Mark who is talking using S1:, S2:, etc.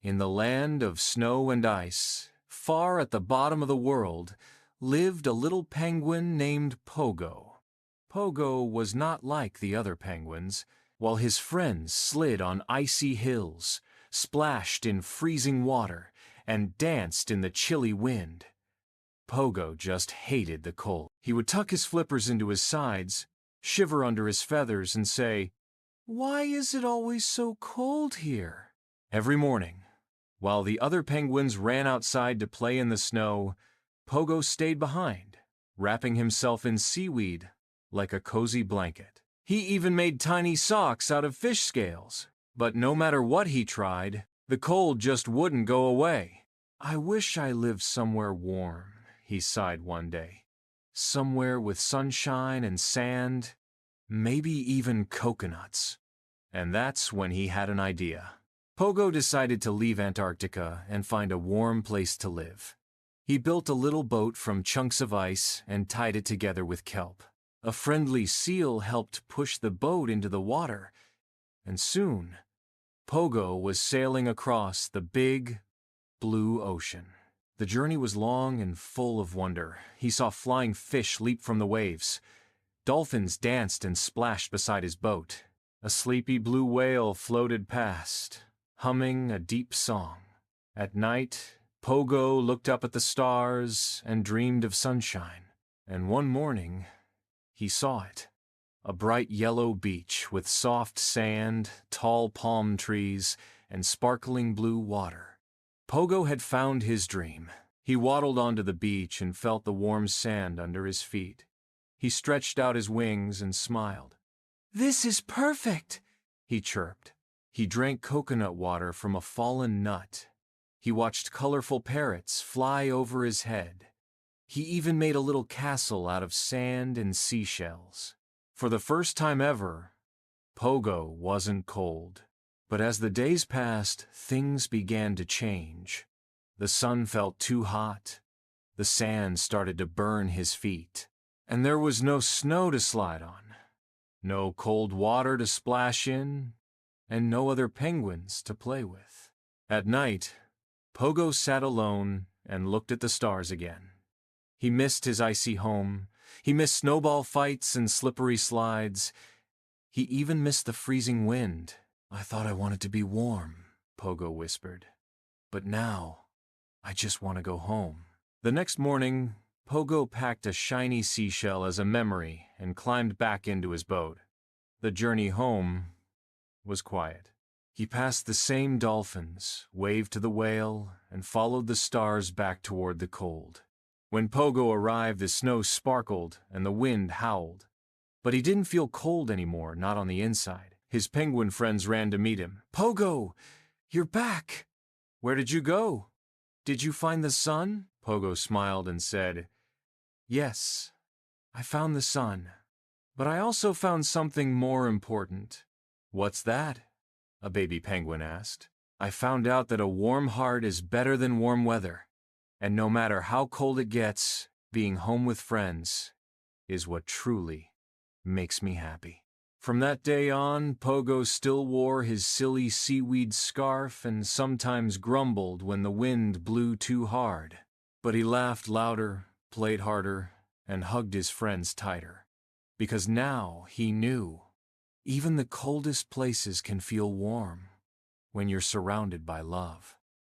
S1: In the land of snow and ice, far at the bottom of the world, lived a little penguin named Pogo. Pogo was not like the other penguins. While his friends slid on icy hills, splashed in freezing water, and danced in the chilly wind, Pogo just hated the cold. He would tuck his flippers into his sides, shiver under his feathers, and say, "Why is it always so cold here?" Every morning, while the other penguins ran outside to play in the snow, Pogo stayed behind, wrapping himself in seaweed like a cozy blanket. He even made tiny socks out of fish scales, but no matter what he tried, the cold just wouldn't go away. "I wish I lived somewhere warm," he sighed one day. "Somewhere with sunshine and sand, maybe even coconuts." And that's when he had an idea. Pogo decided to leave Antarctica and find a warm place to live. He built a little boat from chunks of ice and tied it together with kelp. A friendly seal helped push the boat into the water, and soon, Pogo was sailing across the big, blue ocean. The journey was long and full of wonder. He saw flying fish leap from the waves. Dolphins danced and splashed beside his boat. A sleepy blue whale floated past, humming a deep song. At night, Pogo looked up at the stars and dreamed of sunshine. And one morning, he saw it. A bright yellow beach with soft sand, tall palm trees, and sparkling blue water. Pogo had found his dream. He waddled onto the beach and felt the warm sand under his feet. He stretched out his wings and smiled. "This is perfect," he chirped. He drank coconut water from a fallen nut. He watched colorful parrots fly over his head. He even made a little castle out of sand and seashells. For the first time ever, Pogo wasn't cold. But as the days passed, things began to change. The sun felt too hot. The sand started to burn his feet. And there was no snow to slide on, no cold water to splash in, and no other penguins to play with. At night, Pogo sat alone and looked at the stars again. He missed his icy home. He missed snowball fights and slippery slides. He even missed the freezing wind. "I thought I wanted to be warm," Pogo whispered. "But now, I just want to go home." The next morning, Pogo packed a shiny seashell as a memory and climbed back into his boat. The journey home was quiet. He passed the same dolphins, waved to the whale, and followed the stars back toward the cold. When Pogo arrived, the snow sparkled and the wind howled. But he didn't feel cold anymore, not on the inside. His penguin friends ran to meet him. "Pogo, you're back! Where did you go? Did you find the sun?" Pogo smiled and said, "Yes, I found the sun. But I also found something more important." "What's that?" a baby penguin asked. "I found out that a warm heart is better than warm weather. And no matter how cold it gets, being home with friends is what truly makes me happy." From that day on, Pogo still wore his silly seaweed scarf and sometimes grumbled when the wind blew too hard. But he laughed louder, played harder, and hugged his friends tighter. Because now he knew even the coldest places can feel warm when you're surrounded by love.